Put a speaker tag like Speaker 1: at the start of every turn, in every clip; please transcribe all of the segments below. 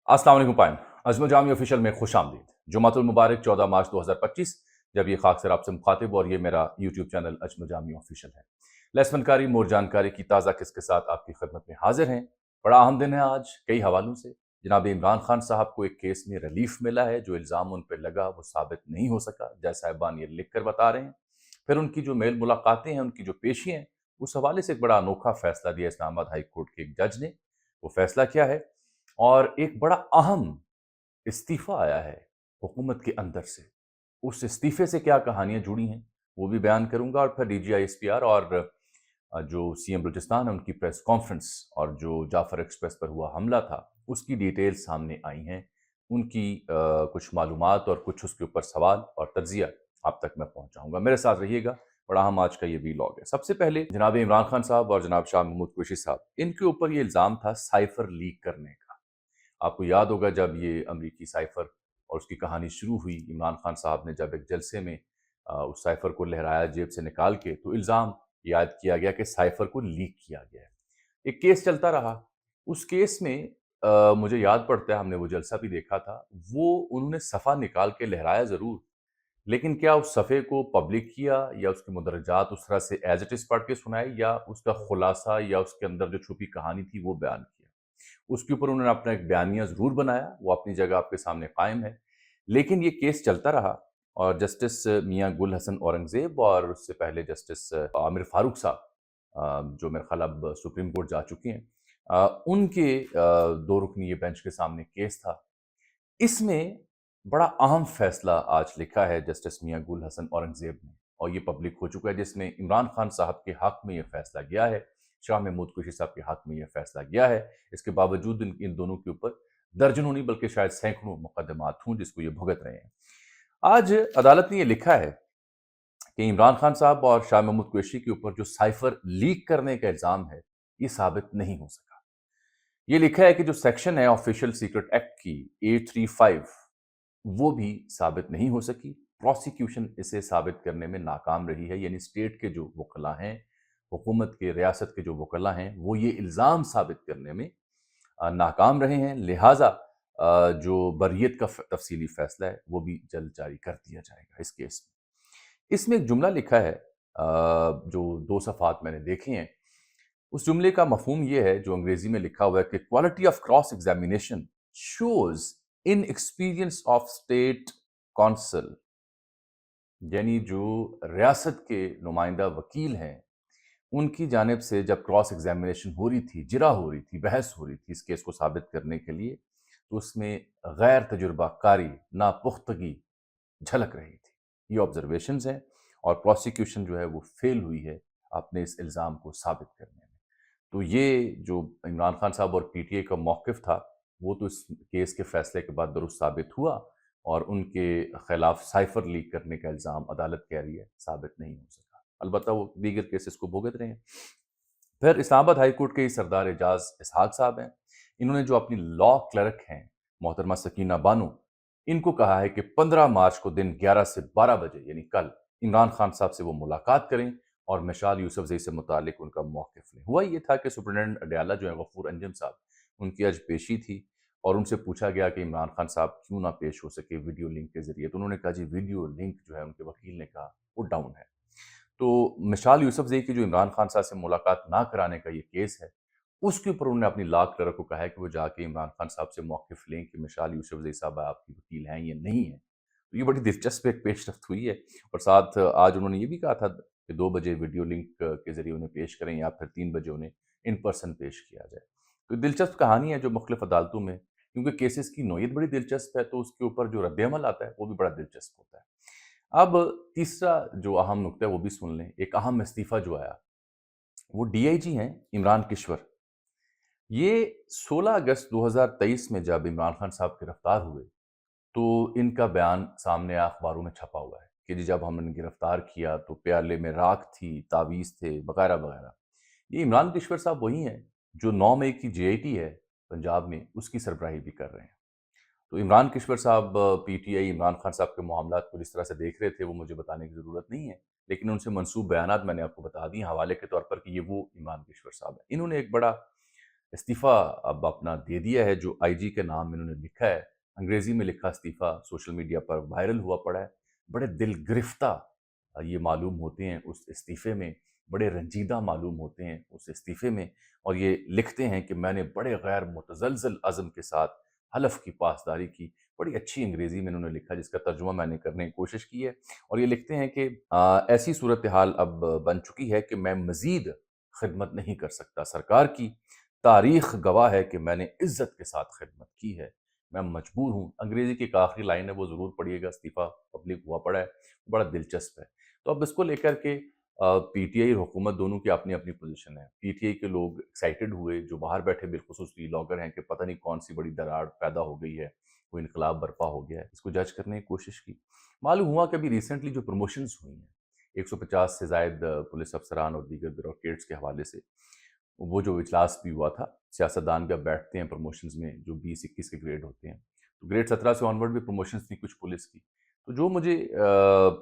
Speaker 1: अस्सलाम वालेकुम पायम अज़्म जामी ऑफिशियल में खुश आमदीद। जुमातुल मुबारक 14 मार्च 2025 जब ये खाक सर आपसे मुखातिब और ये मेरा यूट्यूब चैनल अज़्म जामी ऑफिशियल है। लेस फनकारी मोर जानकारी की ताज़ा किस के साथ आपकी खिदमत में हाजिर हैं। बड़ा अहम दिन है आज कई हवालों से। जनाब इमरान खान साहब को एक केस में रिलीफ मिला है। जो इल्ज़ाम उन पर लगा वो साबित नहीं हो सका, जज साहिबान ये लिख कर बता रहे हैं। फिर उनकी जो मेल मुलाकातें हैं, उनकी जो पेशी हैं, उस हवाले से एक बड़ा अनोखा फैसला दिया इस्लामाबाद हाई कोर्ट के एक जज ने। वो फैसला क्या है? और एक बड़ा अहम इस्तीफ़ा आया है हुकूमत के अंदर से। उस इस्तीफ़े से क्या कहानियाँ जुड़ी हैं, वो भी बयान करूँगा और फिर डीजीआई एसपीआर और जो सीएम बलूचिस्तान है उनकी प्रेस कॉन्फ्रेंस और जो जाफ़र एक्सप्रेस पर हुआ हमला था, उसकी डिटेल्स सामने आई हैं। उनकी कुछ मालूमात और कुछ उसके ऊपर सवाल और तज्ज़िया आप तक मैं पहुँचाऊँगा। मेरे साथ रहिएगा, बड़ा अहम आज का ये वीलॉग है। सबसे पहले जनाब इमरान खान साहब और जनाब शाह महमूद कुरैशी साहब, इनके ऊपर ये इल्ज़ाम था साइफ़र लीक करने का। आपको याद होगा जब ये अमरीकी साइफ़र और उसकी कहानी शुरू हुई, इमरान खान साहब ने जब एक जलसे में उस साइफ़र को लहराया जेब से निकाल के, तो इल्ज़ाम याद किया गया कि साइफ़र को लीक किया गया है। एक केस चलता रहा। उस केस में मुझे याद पड़ता है हमने वो जलसा भी देखा था। वो उन्होंने सफ़ा निकाल के लहराया ज़रूर, लेकिन क्या उस सफ़े को पब्लिक किया या उसके मुदर्रजात उस तरह से एज़ इट इज़ पढ़ के सुनाए या उसका खुलासा या उसके अंदर जो छुपी कहानी थी वो बयान किया। उसके ऊपर उन्होंने अपना एक बयानिया ज़रूर बनाया, वो अपनी जगह आपके सामने कायम है। लेकिन ये केस चलता रहा और जस्टिस मियाँ गुल हसन औरंगज़ेब और उससे पहले जस्टिस आमिर फ़ारूक साहब जो मेरे ख़्याल अब सुप्रीम कोर्ट जा चुके हैं, उनके 2 रुकनी ये बेंच के सामने केस था। इसमें बड़ा अहम फैसला आज लिखा है जस्टिस मियाँ गुल हसन औरंगज़ेब ने और ये पब्लिक हो चुका है, जिसमें इमरान खान साहब के हक़ में ये फैसला गया है, शाह महमूद कुरैशी साहब के हक़ में ये फैसला गया है। इसके बावजूद इन दोनों के ऊपर दर्जनों नहीं बल्कि शायद सैकड़ों मुकदमात हों जिसको ये भुगत रहे हैं। आज अदालत ने ये लिखा है कि इमरान खान साहब और शाह महमूद कुरैशी के ऊपर जो साइफ़र लीक करने का इल्ज़ाम है, ये साबित नहीं हो सका। ये लिखा है कि जो सेक्शन है ऑफिशियल सीक्रेट एक्ट की 835, वो भी साबित नहीं हो सकी। प्रोसिक्यूशन इसे साबित करने में नाकाम रही है, यानी स्टेट के जो वकला हैं, हुकूमत के, रियासत के जो वकला हैं, वो ये इल्ज़ाम साबित करने में नाकाम रहे हैं। लिहाजा जो बरियत का तफसीली फैसला है, वो भी जल्द जारी कर दिया जाएगा इस केस में। इसमें एक जुमला लिखा है जो 2 सफ़हात मैंने देखे हैं। उस जुमले का मफ़हूम ये है, जो अंग्रेज़ी में लिखा हुआ है कि quality of cross examination shows inexperience of state consul, यानी जो रियासत के नुमाइंदा वकील हैं, उनकी जानिब से जब क्रॉस एग्ज़ामिनेशन हो रही थी, जिरा हो रही थी, बहस हो रही थी इस केस को साबित करने के लिए, तो उसमें गैर तजुर्बाकारी, नापुख्तगी झलक रही थी। ये ऑब्जर्वेशंस हैं और प्रोसिक्यूशन जो है वो फेल हुई है अपने इस इल्ज़ाम को साबित करने में। तो ये जो इमरान खान साहब और पीटीआई का मौक़िफ़ था, वो तो इस केस के फ़ैसले के बाद दुरुस्त साबित हुआ और उनके ख़िलाफ़ साइफ़र लीक करने का इल्ज़ाम अदालत कह रही है साबित नहीं हो सका। अलबत्ता वो दीगर केसेस को भुगत रहे हैं। फिर इस्लामाबाद हाई कोर्ट के सरदार एजाज इसहाक साहब हैं। इन्होंने जो अपनी लॉ क्लर्क हैं मोहतरमा सकीना बानो, इनको कहा है कि 15 मार्च को दिन 11 से 12 बजे यानी कल इमरान खान साहब से वो मुलाकात करें और मिसाल यूसुफजई से मुतालिक उनका मौक़िफ़ लें। हुआ ये था कि सुपरिटेंडेंट अडयाला जो है गफूर अंजम साहब, उनकी आज पेशी थी और उनसे पूछा गया कि इमरान खान साहब क्यों ना पेश हो सके वीडियो लिंक के ज़रिए, तो उन्होंने कहा जी वीडियो लिंक जो है, उनके वकील ने कहा वो डाउन है। तो मिसाल यूसुफज़ई की जो इमरान खान साहब से मुलाकात ना कराने का ये केस है, उसके ऊपर उन्होंने अपनी लॉ क्लर्क को कहा है कि वो जाके इमरान खान साहब से मौक़िफ़ लें कि मिसाल यूसुफज़ई साहब आपके वकील हैं या नहीं हैं। तो ये बड़ी दिलचस्प एक पेशरफ्त हुई है और साथ आज उन्होंने ये भी कहा था कि 2 बजे वीडियो लिंक के ज़रिए उन्हें पेश करें या फिर 3 बजे उन्हें इन पर्सन पेश किया जाए। तो दिलचस्प कहानी है जो मुख्तलिफ़ अदालतों में, क्योंकि केसेस की नोयत बड़ी दिलचस्प है, तो उसके ऊपर जो रद्द-ए-अमल आता है, वो भी बड़ा दिलचस्प होता है। अब तीसरा जो अहम नुक्ता है वो भी सुन लें। एक अहम इस्तीफ़ा जो आया, वो डीआईजी हैं इमरान किश्वर। ये 16 अगस्त 2023 में जब इमरान खान साहब गिरफ्तार हुए, तो इनका बयान सामने अखबारों में छपा हुआ है कि जी जब हमने गिरफ्तार किया तो प्याले में राख थी, तावीज़ थे, वगैरह-वगैरह। ये इमरान किश्वर साहब वही हैं जो 9 मई की जेआईटी है पंजाब में, उसकी सरबराही भी कर रहे हैं। तो इमरान किश्वर साहब पीटीआई इमरान खान साहब के मामलात को जिस तरह से देख रहे थे, वो मुझे बताने की ज़रूरत नहीं है। लेकिन उनसे मनसूब बयानात मैंने आपको बता दिए हवाले के तौर पर कि ये वो इमरान किश्वर साहब हैं। इन्होंने एक बड़ा इस्तीफ़ा अब अपना दे दिया है। जो आईजी के नाम इन्होंने लिखा है, अंग्रेज़ी में लिखा इस्तीफ़ा सोशल मीडिया पर वायरल हुआ पड़ा है। बड़े दिल गिरफ़्ता ये मालूम होते हैं उस इस्तीफ़े में, बड़े रंजीदा मालूम होते हैं उस इस्तीफ़े में, और ये लिखते हैं कि मैंने बड़े गैर मुतज़लज़ल अज़्म के साथ हलफ़ की पासदारी की। बड़ी अच्छी अंग्रेज़ी में इन्होंने लिखा, जिसका तर्जुमा मैंने करने की कोशिश की है। और ये लिखते हैं कि ऐसी सूरत हाल अब बन चुकी है कि मैं मज़ीद खिदमत नहीं कर सकता। सरकार की तारीख़ गवाह है कि मैंने इज़्ज़त के साथ खिदमत की है। मैं मजबूर हूँ। अंग्रेज़ी की एक आखिरी लाइन है, वो ज़रूर पढ़िएगा, इस्तीफ़ा पब्लिक हुआ पड़ा है, बड़ा दिलचस्प है। तो अब इसको लेकर के पीटीआई और हुकूमत दोनों की अपनी-अपनी पोज़ीशन है। पीटीआई के लोग एक्साइटेड हुए, जो बाहर बैठे बिलख़ुसूस व्लॉगर हैं, कि पता नहीं कौन-सी बड़ी दरार पैदा हो गई है, कोई इनकलाब बर्पा हो गया है। इसको जज करने की कोशिश की। मालूम हुआ कि अभी रिसेंटली जो प्रमोशंस हुई हैं, 150 से ज़ायद पुलिस अफ़सरान और दीगर ब्यूरोक्रेट्स के हवाले से, वो जो इजलास भी हुआ था, सियासतदान भी अब बैठते हैं प्रमोशंस में, जो 20-21 के ग्रेड होते हैं। तो ग्रेड 17 से ऑनवर्ड भी प्रमोशंस थी कुछ पुलिस की। तो जो मुझे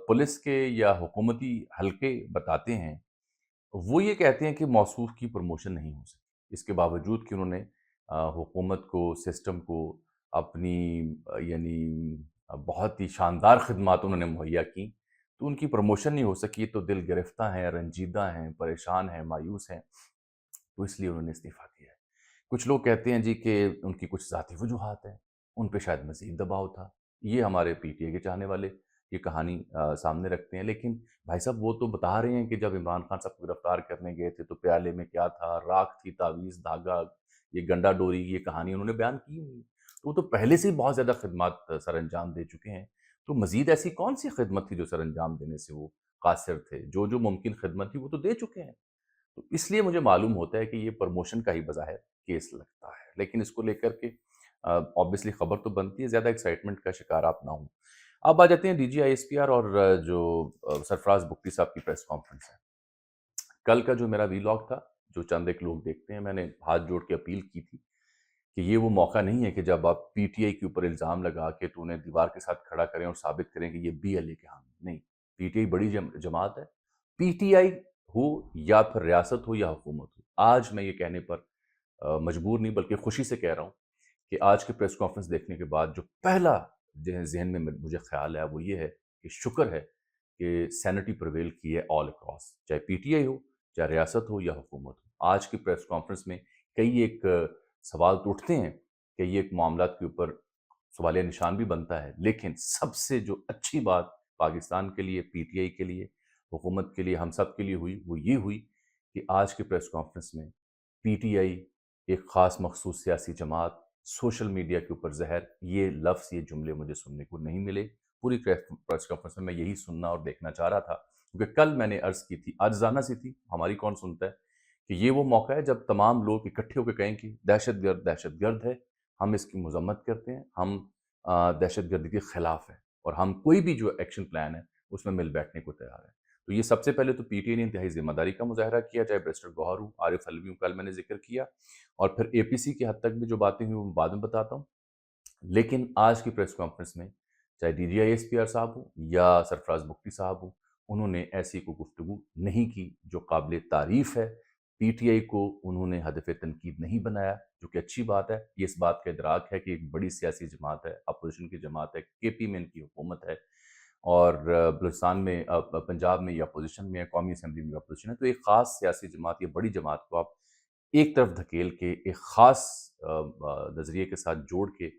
Speaker 1: पुलिस के या हुकूमती हलके बताते हैं, वो ये कहते हैं कि मौसूफ की प्रमोशन नहीं हो सकी। इसके बावजूद कि उन्होंने हुकूमत को, सिस्टम को अपनी यानी बहुत ही शानदार खिदमात उन्होंने मुहैया की, तो उनकी प्रमोशन नहीं हो सकी। तो दिल गिरफ्ता हैं, रंजीदा हैं, परेशान हैं, मायूस हैं, तो इसलिए उन्होंने इस्तीफ़ा दिया है। कुछ लोग कहते हैं जी कि उनकी कुछ ज़ाती वजूहात हैं, उन पे शायद मज़ीद दबाव था। ये हमारे पीटीआई के चाहने वाले ये कहानी सामने रखते हैं। लेकिन भाई साहब, वो तो बता रहे हैं कि जब इमरान खान साहब को गिरफ्तार करने गए थे, तो प्याले में क्या था, राख थी, तावीज़, धागा, ये गंडा डोरी, ये कहानी उन्होंने बयान की नहीं। तो वो तो पहले से ही बहुत ज़्यादा खिदमत सरअंजाम दे चुके हैं। तो मज़ीद ऐसी कौन-सी खिदमत थी जो सरअंजाम देने से वो कासिर थे? जो-जो मुमकिन खिदमत थी, वो तो दे चुके हैं। तो इसलिए मुझे मालूम होता है कि ये प्रमोशन का ही बज़ाहिर केस लगता है। लेकिन इसको लेकर के ऑब्वियसली खबर तो बनती है, ज़्यादा एक्साइटमेंट का शिकार आप ना हों। अब आ जाते हैं डीजी आईएसपीआर और जो सरफराज बुगटी साहब की प्रेस कॉन्फ्रेंस है। कल का जो मेरा वीलॉग था, जो चंद एक लोग देखते हैं, मैंने हाथ जोड़ के अपील की थी कि ये वो मौका नहीं है कि जब आप पीटीआई के ऊपर इल्ज़ाम लगा के तो उन्हें दीवार के साथ खड़ा करें और साबित करें कि ये बीएलए के हामी। नहीं, पीटीआई बड़ी जमात है। पीटीआई हो या फिर रियासत हो या हुकूमत हो, आज मैं ये कहने पर मजबूर नहीं बल्कि खुशी से कह रहा हूँ कि आज की प्रेस कॉन्फ्रेंस देखने के बाद जो पहला ज़हन में मुझे ख़्याल है, वो ये है कि शुक्र है कि सैनिटी प्रिवेल की है ऑल अक्रॉस, चाहे पीटीआई हो, चाहे रियासत हो या हुकूमत हो। आज की प्रेस कॉन्फ्रेंस में कई एक सवाल तो उठते हैं, कई एक मामलात के ऊपर सवालिया निशान भी बनता है, लेकिन सबसे जो अच्छी बात पाकिस्तान के लिए, पीटीआई के लिए, हुकूमत के लिए, हम सब के लिए हुई, वो ये हुई कि आज की प्रेस कॉन्फ्रेंस में पीटीआई, एक ख़ास मख़सूस सियासी जमात, सोशल मीडिया के ऊपर ज़हर, ये लफ्ज़, ये जुमले मुझे सुनने को नहीं मिले। पूरी प्रेस कॉन्फ्रेंस में मैं यही सुनना और देखना चाह रहा था, क्योंकि कल मैंने अर्ज़ की थी, आजिज़ाना सी थी, हमारी कौन सुनता है, कि ये वो मौका है जब तमाम लोग इकट्ठे होकर कहें कि दहशतगर्द है, हम इसकी मज़म्मत करते हैं, हम दहशतगर्दी के ख़िलाफ़ हैं, और हम कोई भी जो एक्शन प्लान है, उसमें मिल बैठने को तैयार हैं। तो ये सबसे पहले तो पीटीआई ने इंतहाई ज़िम्मेदारी का मुज़ाहरा किया, चाहे बैरिस्टर गौहर हो, आरिफ अलवी हो, कल मैंने ज़िक्र किया, और फिर एपीसी की हद तक भी जो बातें हुई, वो बाद में बताता हूँ। लेकिन आज की प्रेस कॉन्फ्रेंस में चाहे डीजी आईएसपीआर साहब हो या सरफराज बुगटी साहब हो, उन्होंने ऐसी कोई गुफ्तगू नहीं की जो काबिल तारीफ़ है। पीटीआई को उन्होंने हदफ़ तनकीद नहीं बनाया, जो कि अच्छी बात है। ये इस बात का इदराक है कि एक बड़ी सियासी जमात है, अपोज़िशन की जमात है, केपी में इनकी हुकूमत है, और बलूचिस्तान में पंजाब में ये अपोज़िशन में है, कौमी असम्बली में अपोज़िशन है। तो एक ख़ास सियासी जमात, ये बड़ी जमात को आप एक तरफ धकेल के एक ख़ास नज़रिए के साथ जोड़ के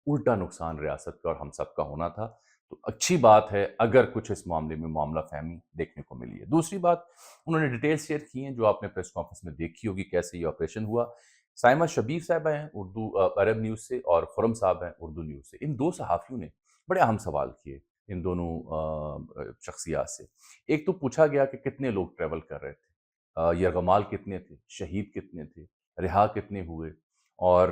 Speaker 1: उल्टा नुकसान रियासत का और हम सब का होना था। तो अच्छी बात है अगर कुछ इस मामले में मामला फ़हमी देखने को मिली है। दूसरी बात, उन्होंने डिटेल्स शेयर की हैं जो आपने प्रेस कॉन्फ्रेंस में देखी होगी, कैसे ये ऑपरेशन हुआ। साइमा शबीर साहिबा हैं उर्दू अरब न्यूज़ से, और खुर्रम साहब हैं उर्दू न्यूज़ से। इन 2 सहाफ़ियों ने बड़े अहम सवाल किए इन दोनों शख्सियात से। एक तो पूछा गया कि कितने लोग ट्रैवल कर रहे थे? यरगमाल कितने थे, शहीद कितने थे, रिहा कितने हुए, और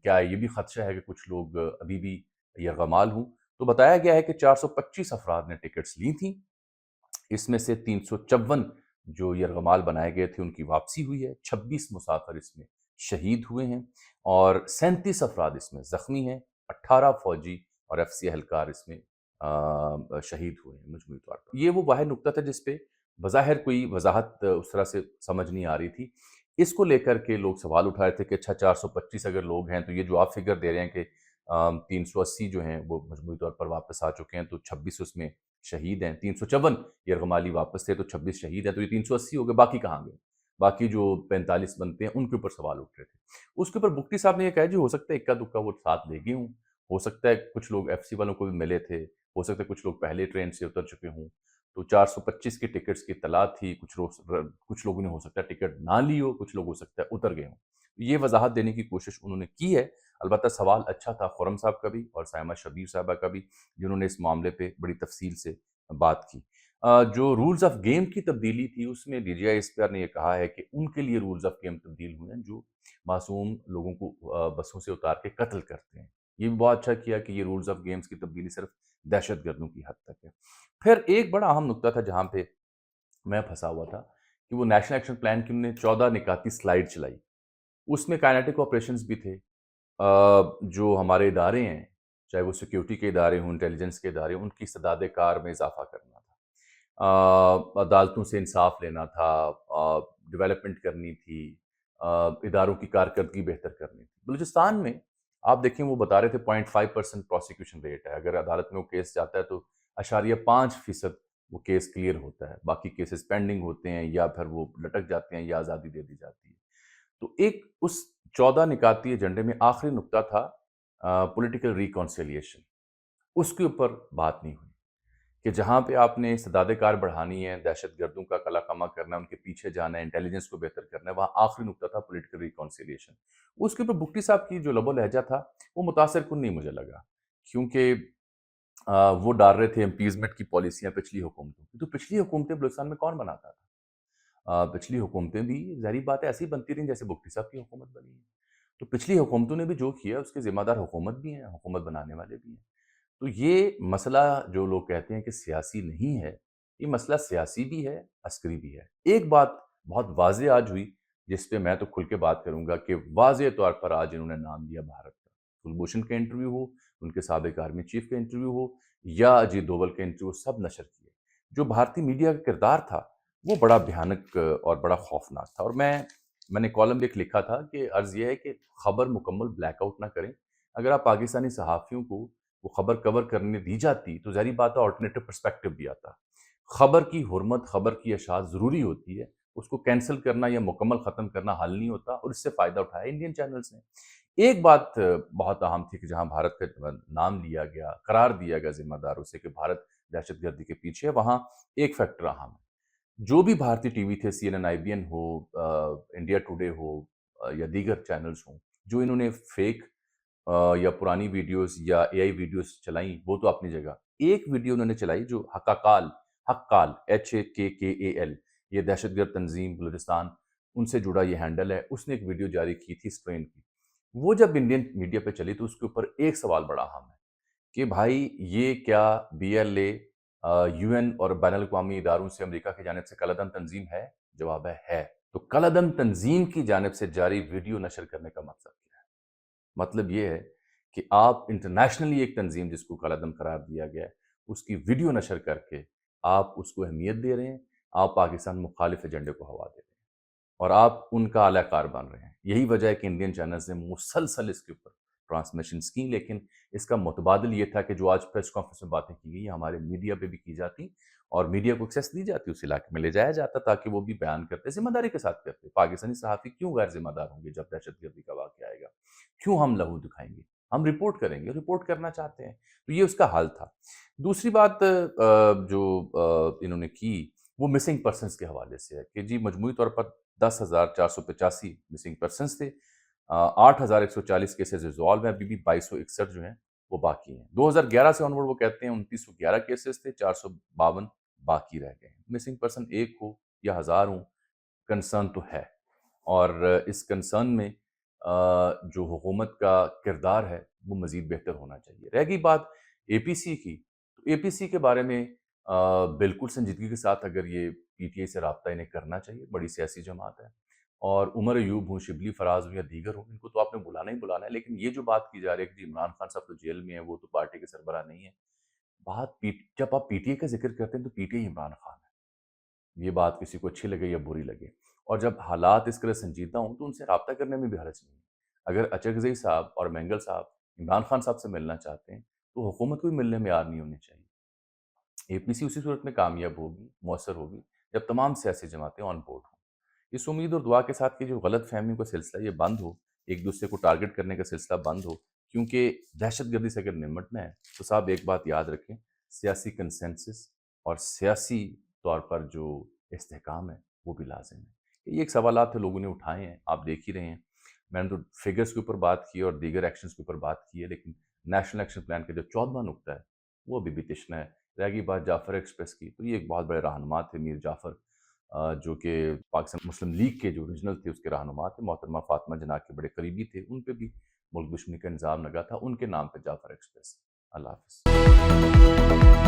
Speaker 1: क्या ये भी खदशा है कि कुछ लोग अभी भी यरगमाल हों? तो बताया गया है कि 425 अफराद ने टिकट्स ली थीं, इसमें से 354 जो यरगमाल बनाए गए थे उनकी वापसी हुई है, 26 मुसाफिर इसमें शहीद हुए हैं, और 37 अफराद इसमें ज़ख्मी हैं, 18 फ़ौजी और एफसी एहलकार इसमें शहीद हुए हैं मजमूई तौर पर। ये वो वाहिद नुक्ता था जिस पे बज़ाहिर कोई वज़ाहत उस तरह से समझ नहीं आ रही थी اس کو لے کر کے لوگ سوال اٹھا رہے تھے کہ اچھا 425 اگر لوگ ہیں تو یہ جو آپ فگر دے رہے ہیں کہ 380 جو ہیں وہ مجموعی طور پر واپس آ چکے ہیں، تو 26 اس میں شہید ہیں، 354 یرغمالی واپس تھے تو 26 شہید ہیں، تو یہ 380 ہو گئے، باقی کہاں گئے؟ باقی جو 45 بنتے ہیں ان کے اوپر سوال اٹھ رہے تھے۔ اس کے اوپر بگٹی صاحب نے یہ کہا جی ہو سکتا ہے اکا دکا وہ ساتھ لے گئے ہوں، ہو سکتا ہے کچھ لوگ ایف سی والوں کو بھی ملے تھے، ہو سکتا ہے کچھ لوگ پہلے ٹرین سے اتر چکے ہوں، تو 425 کے ٹکٹس کی اطلاع تھی، کچھ لوگوں نے ہو سکتا ہے ٹکٹ نہ لی ہو، کچھ لوگ ہو سکتا ہے اتر گئے ہوں۔ یہ وضاحت دینے کی کوشش انہوں نے کی ہے۔ البتہ سوال اچھا تھا خرم صاحب کا بھی اور سائمہ شبیر صاحبہ کا بھی، جنہوں نے اس معاملے پہ بڑی تفصیل سے بات کی۔ جو رولز آف گیم کی تبدیلی تھی اس میں D G I S P R نے یہ کہا ہے کہ ان کے لیے رولز آف گیم تبدیل ہوئے ہیں جو معصوم لوگوں کو بسوں سے اتار کے قتل کرتے ہیں۔ یہ بھی بہت اچھا کیا کہ یہ رولز آف گیمز کی تبدیلی صرف دہشت گردوں کی حد تک ہے۔ پھر ایک بڑا اہم نکتہ تھا جہاں پہ میں پھنسا ہوا تھا کہ وہ نیشنل ایکشن پلان کی انہوں نے 14 نکاتی سلائیڈ چلائی، اس میں کائنیٹک آپریشنز بھی تھے۔ جو ہمارے ادارے ہیں، چاہے وہ سیکیورٹی کے ادارے ہوں، انٹیلیجنس کے ادارے ہوں، ان کی استعداد کار میں اضافہ کرنا تھا، عدالتوں سے انصاف لینا تھا، ڈیولپمنٹ کرنی تھی، اداروں کی کارکردگی بہتر کرنی تھی۔ بلوچستان میں آپ دیکھیں وہ بتا رہے تھے 0.5% پروسیکیوشن ریٹ ہے، اگر عدالت میں وہ کیس جاتا ہے تو 0.5% وہ کیس کلیئر ہوتا ہے، باقی کیسز پینڈنگ ہوتے ہیں یا پھر وہ لٹک جاتے ہیں یا آزادی دے دی جاتی ہے۔ تو ایک اس 14 نکاتی ایجنڈے میں آخری نکتہ تھا پولیٹیکل ریکانسیلیشن، اس کے اوپر بات نہیں ہوئی کہ جہاں پہ آپ نے استعداد کار بڑھانی ہے، دہشت گردوں کا قلع قمع کرنا ہے، ان کے پیچھے جانا ہے، انٹیلیجنس کو بہتر کرنا ہے، وہاں آخری نکتہ تھا پولیٹیکل ریکانسیلیشن۔ اس کے اوپر بگٹی صاحب کی جو لب و لہجہ تھا وہ متاثر کن نہیں مجھے لگا، کیونکہ وہ ڈال رہے تھے امپیزمنٹ کی پالیسیاں پچھلی حکومتوں کی، تو پچھلی حکومتیں بلوچستان میں کون بناتا تھا؟ پچھلی حکومتیں بھی ظاہری بات ہے ایسی بنتی رہیں جیسے بگٹی صاحب کی حکومت بنی ہے، تو پچھلی حکومتوں نے بھی جو کیا اس کے ذمہ دار حکومت بھی ہیں، حکومت بنانے والے بھی ہیں۔ تو یہ مسئلہ جو لوگ کہتے ہیں کہ سیاسی نہیں ہے، یہ مسئلہ سیاسی بھی ہے، عسکری بھی ہے۔ ایک بات بہت واضح آج ہوئی جس پہ میں تو کھل کے بات کروں گا کہ واضح طور پر آج انہوں نے نام لیا بھارت کا، کلبھوشن کا انٹرویو ہو، ان کے سابق آرمی چیف کا انٹرویو ہو یا اجیت دوول کا انٹرویو، سب نشر کیے۔ جو بھارتی میڈیا کا کردار تھا وہ بڑا بھیانک اور بڑا خوفناک تھا، اور میں نے کالم ایک لکھا تھا کہ عرض یہ ہے کہ خبر مکمل بلیک آؤٹ نہ کریں۔ اگر آپ پاکستانی صحافیوں کو وہ خبر کور کرنے دی جاتی تو ظاہری بات ہے آلٹرنیٹو پرسپیکٹو بھی آتا۔ خبر کی حرمت، خبر کی اشاعت ضروری ہوتی ہے، اس کو کینسل کرنا یا مکمل ختم کرنا حل نہیں ہوتا، اور اس سے فائدہ اٹھایا انڈین چینلز نے۔ ایک بات بہت اہم تھی کہ جہاں بھارت کا نام لیا گیا، قرار دیا گیا ذمہ داروں سے کہ بھارت دہشت گردی کے پیچھے ہے، وہاں ایک فیکٹر اہم ہے۔ جو بھی بھارتی ٹی وی تھے، C N N, I B N ہو، انڈیا ٹوڈے ہو یا دیگر چینلز ہوں، جو انہوں نے فیک یا پرانی ویڈیوز یا اے آئی ویڈیوز چلائیں، وہ تو اپنی جگہ۔ ایک ویڈیو انہوں نے چلائی جو حقال HAKKAL، یہ دہشت گرد تنظیم بلوچستان، ان سے جڑا یہ ہینڈل ہے، اس نے ایک ویڈیو جاری کی تھی اسٹرین کی۔ وہ جب انڈین میڈیا پہ چلی تو اس کے اوپر ایک سوال بڑا اہم ہے کہ بھائی یہ کیا B L A U N اور بین الاقوامی اداروں سے امریکہ کی جانب سے کالعدم تنظیم ہے؟ جواب ہے۔ تو کالعدم تنظیم کی جانب سے جاری ویڈیو نشر کرنے کا مقصد کیا ہے؟ مطلب یہ ہے کہ آپ انٹرنیشنلی ایک تنظیم جس کو کالعدم قرار دیا گیا ہے اس کی ویڈیو نشر کر کے آپ اس کو اہمیت دے رہے ہیں، آپ پاکستان مخالف ایجنڈے کو ہوا دے رہے ہیں اور آپ ان کا اعلی کار بن رہے ہیں۔ یہی وجہ ہے کہ انڈین چینلز نے مسلسل اس کے اوپر ٹرانسمیشنز کی، لیکن اس کا متبادل یہ تھا کہ جو آج پریس کانفرنس میں باتیں کی گئی ہمارے میڈیا پہ بھی کی جاتی اور میڈیا کو ایکسیس دی جاتی، اس علاقے میں لے جایا جاتا تاکہ وہ بھی بیان کرتے، ذمہ داری کے ساتھ کرتے۔ پاکستانی صحافی کیوں غیر ذمہ دار ہوں گے جب دہشت گردی کا واقعہ آئے گا؟ کیوں ہم لہو دکھائیں گے؟ ہم رپورٹ کریں گے، رپورٹ کرنا چاہتے ہیں۔ تو یہ اس کا حل تھا۔ دوسری بات جو انہوں نے کی وہ مسنگ پرسنز کے حوالے سے ہے کہ جی مجموعی طور پر 10,485 مسنگ پرسنز تھے، 8,140 کیسز ریزالو ہیں، ابھی بھی 2,261 جو ہیں وہ باقی ہیں۔ 2011 سے آنورڈ وہ کہتے ہیں 2,911 کیسز تھے، 452 باقی رہ گئے ہیں۔ مسنگ پرسن ایک ہو یا 1,000 ہوں، کنسرن تو ہے، اور اس کنسرن میں جو حکومت کا کردار ہے وہ مزید بہتر ہونا چاہیے۔ رہ گئی بات اے پی سی کی، تو اے پی سی کے بارے میں بالکل سنجیدگی کے ساتھ اگر یہ پی ٹی آئی سے رابطہ انہیں کرنا چاہیے، بڑی سیاسی جماعت ہے، اور عمر ایوب ہوں، شبلی فراز ہوں یا دیگر ہوں، ان کو تو آپ نے بلانا ہی بلانا ہے، لیکن یہ جو بات کی جا رہی ہے کہ عمران خان صاحب تو جیل میں ہیں، وہ تو پارٹی کے سربراہ نہیں ہے، جب آپ پی ٹی آئی کا ذکر کرتے ہیں تو P T I Imran Khan ہے، یہ بات کسی کو اچھی لگے یا بری لگے، اور جب حالات اس طرح سنجیدہ ہوں تو ان سے رابطہ کرنے میں بھی حرج نہیں ہے۔ اگر اچکزئی صاحب اور مینگل صاحب عمران خان صاحب سے ملنا چاہتے ہیں تو حکومت کو بھی ملنے میں یار نہیں ہونی چاہیے۔ اے پی سی اسی صورت میں کامیاب ہوگی، مؤثر ہوگی، جب تمام سیاسی جماعتیں آن بورڈ ہوں۔ اس امید اور دعا کے ساتھ کہ جو غلط فہمیوں کا سلسلہ یہ بند ہو، ایک دوسرے کو ٹارگٹ کرنے کا سلسلہ بند ہو، کیونکہ دہشت گردی سے اگر نمٹنا ہے تو صاحب ایک بات یاد رکھیں، سیاسی کنسنسس اور سیاسی طور پر جو استحکام ہے وہ بھی لازم ہے۔ یہ ایک سوالات تھے لوگوں نے اٹھائے ہیں، آپ دیکھ ہی رہے ہیں۔ میں نے تو فگرز کے اوپر بات کی اور دیگر ایکشنز کے اوپر بات کی ہے، لیکن نیشنل ایکشن پلان کا جو 14واں نقطہ ہے وہ بھی تشنا ہے۔ رہ گئی بات جعفر ایکسپریس کی، تو یہ ایک بہت بڑے رہنما تھے میر جعفر، جو کہ پاکستان مسلم لیگ کے جو اوریجنل تھے اس کے رہنما تھے، محترمہ فاطمہ جناح کے بڑے قریبی تھے، ان پہ بھی ملک دشمنی کا الزام لگا تھا، ان کے نام پہ جعفر ایکسپریس۔ اللہ حافظ۔